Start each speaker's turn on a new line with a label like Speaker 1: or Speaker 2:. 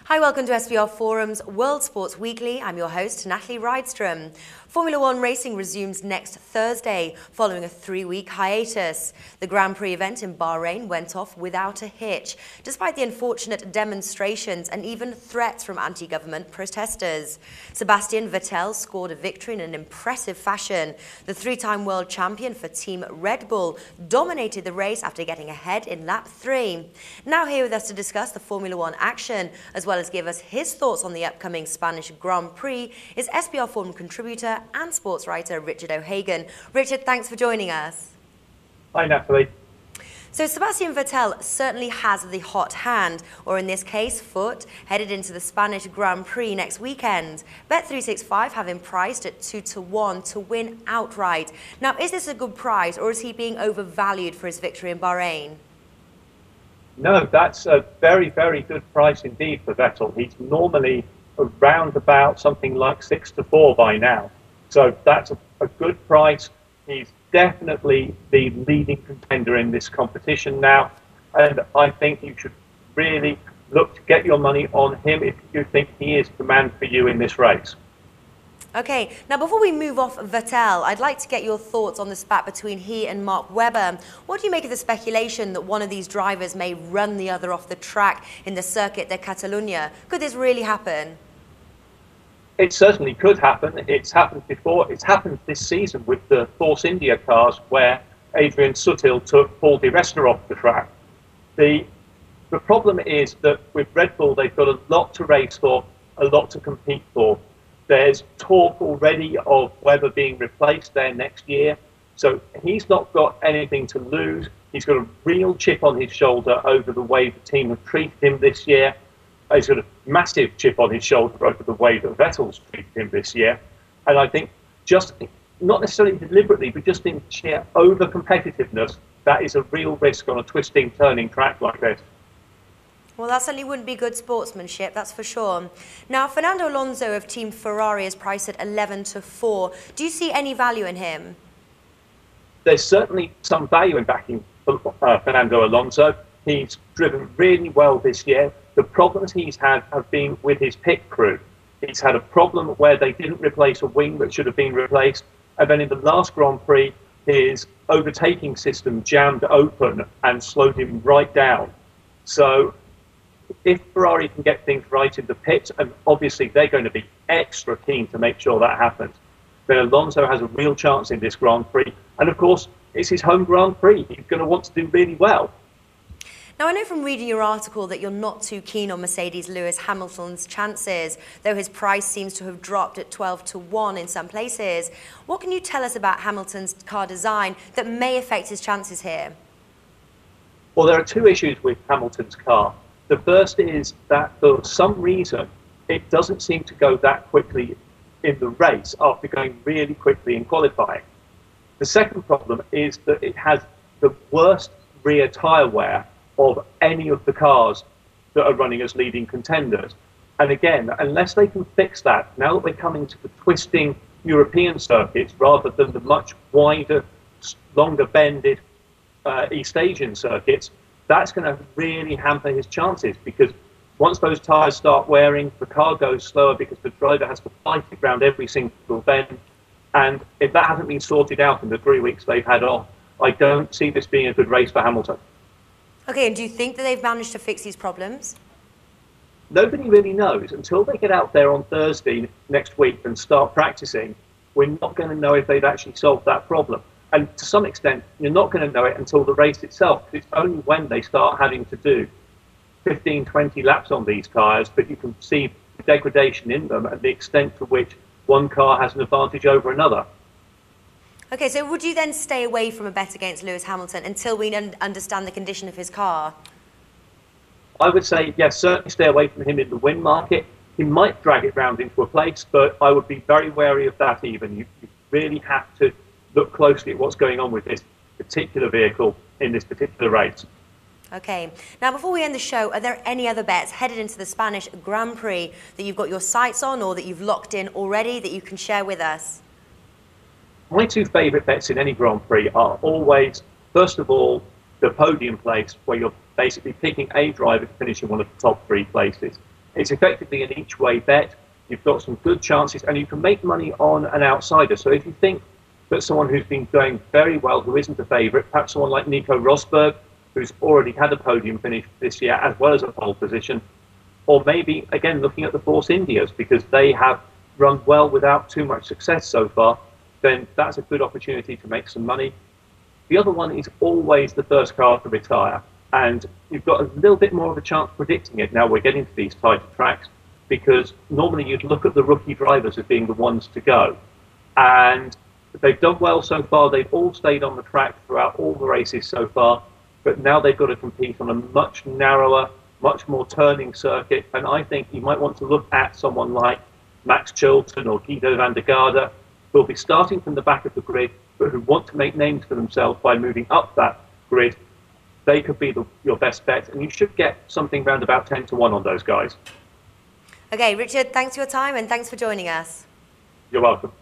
Speaker 1: Hi, welcome to SBRForum's World Sports Weekly. I'm your host, Natalie Rydström. Formula One racing resumes next Thursday, following a 3-week hiatus. The Grand Prix event in Bahrain went off without a hitch, despite the unfortunate demonstrations and even threats from anti-government protesters. Sebastian Vettel scored a victory in an impressive fashion. The 3-time world champion for Team Red Bull dominated the race after getting ahead in lap 3. Now here with us to discuss the Formula One action, as well as give us his thoughts on the upcoming Spanish Grand Prix, is SBRForum contributor and sports writer Richard O'Hagan. Richard, thanks for joining us.
Speaker 2: Hi, Natalie.
Speaker 1: So Sebastian Vettel certainly has the hot hand, or in this case, foot, headed into the Spanish Grand Prix next weekend. Bet365 have him priced at 2-1 to win outright. Now, is this a good price, or is he being overvalued for his victory in Bahrain?
Speaker 2: No, that's a very, very good price indeed for Vettel. He's normally around about something like 6-4 by now. So that's a good price. He's definitely the leading contender in this competition now. And I think you should really look to get your money on him if you think he is the man for you in this race.
Speaker 1: Okay, now before we move off Vettel, I'd like to get your thoughts on the spat between he and Mark Webber. What do you make of the speculation that one of these drivers may run the other off the track in the Circuit de Catalunya? Could this really happen?
Speaker 2: It certainly could happen. It's happened before. It's happened this season with the Force India cars, where Adrian Sutil took Paul Di Resta off the track. The problem is that with Red Bull, they've got a lot to race for, a lot to compete for. There's talk already of Webber being replaced there next year. So he's not got anything to lose. He's got a real chip on his shoulder over the way the team have treated him this year. He's got a massive chip on his shoulder over the way that Vettel's treated him this year. And I think just, not necessarily deliberately, but just in sheer over-competitiveness, that is a real risk on a twisting, turning track like this.
Speaker 1: Well, that certainly wouldn't be good sportsmanship, that's for sure. Now, Fernando Alonso of Team Ferrari is priced at 11-4. Do you see any value in him?
Speaker 2: There's certainly some value in backing Fernando Alonso. He's driven really well this year. The problems he's had have been with his pit crew. He's had a problem where they didn't replace a wing that should have been replaced. And then in the last Grand Prix, his overtaking system jammed open and slowed him right down. So if Ferrari can get things right in the pit, and obviously they're going to be extra keen to make sure that happens, then Alonso has a real chance in this Grand Prix. And of course, it's his home Grand Prix. He's going to want to do really well.
Speaker 1: Now, I know from reading your article that you're not too keen on Mercedes' Lewis Hamilton's chances, though his price seems to have dropped at 12-1 in some places. What can you tell us about Hamilton's car design that may affect his chances here?
Speaker 2: Well, there are two issues with Hamilton's car. The first is that for some reason, it doesn't seem to go that quickly in the race after going really quickly in qualifying. The second problem is that it has the worst rear tyre wear of any of the cars that are running as leading contenders. And again, unless they can fix that, now that we're coming to the twisting European circuits rather than the much wider, longer bended East Asian circuits, that's going to really hamper his chances, because once those tyres start wearing, the car goes slower because the driver has to fight it around every single bend. And if that hasn't been sorted out in the 3 weeks they've had off, I don't see this being a good race for Hamilton.
Speaker 1: Okay, and do you think that they've managed to fix these problems?
Speaker 2: Nobody really knows. Until they get out there on Thursday next week and start practicing, we're not going to know if they've actually solved that problem. And to some extent, you're not going to know it until the race itself. It's only when they start having to do 15, 20 laps on these tyres that you can see the degradation in them and the extent to which one car has an advantage over another.
Speaker 1: Okay, so would you then stay away from a bet against Lewis Hamilton until we understand the condition of his car?
Speaker 2: I would say, yes, certainly stay away from him in the win market. He might drag it round into a place, but I would be very wary of that even. You really have to look closely at what's going on with this particular vehicle in this particular race.
Speaker 1: Okay. Now, before we end the show, are there any other bets headed into the Spanish Grand Prix that you've got your sights on or that you've locked in already that you can share with us?
Speaker 2: My two favourite bets in any Grand Prix are always, first of all, the podium place, where you're basically picking a driver to finish in one of the top 3 places. It's effectively an each-way bet. You've got some good chances, and you can make money on an outsider. So if you think that someone who's been going very well, who isn't a favourite, perhaps someone like Nico Rosberg, who's already had a podium finish this year, as well as a pole position, or maybe, again, looking at the Force Indias, because they have run well without too much success so far, then that's a good opportunity to make some money. The other one is always the first car to retire, and you've got a little bit more of a chance predicting it now we're getting to these tighter tracks, because normally you'd look at the rookie drivers as being the ones to go, and they've done well so far. They've all stayed on the track throughout all the races so far, but now they've got to compete on a much narrower, much more turning circuit, and I think you might want to look at someone like Max Chilton or Guido van der Garde, who will be starting from the back of the grid, but who want to make names for themselves by moving up that grid. They could be your best bet, and you should get something around about 10 to 1 on those guys.
Speaker 1: Okay, Richard, thanks for your time and thanks for joining us.
Speaker 2: You're welcome.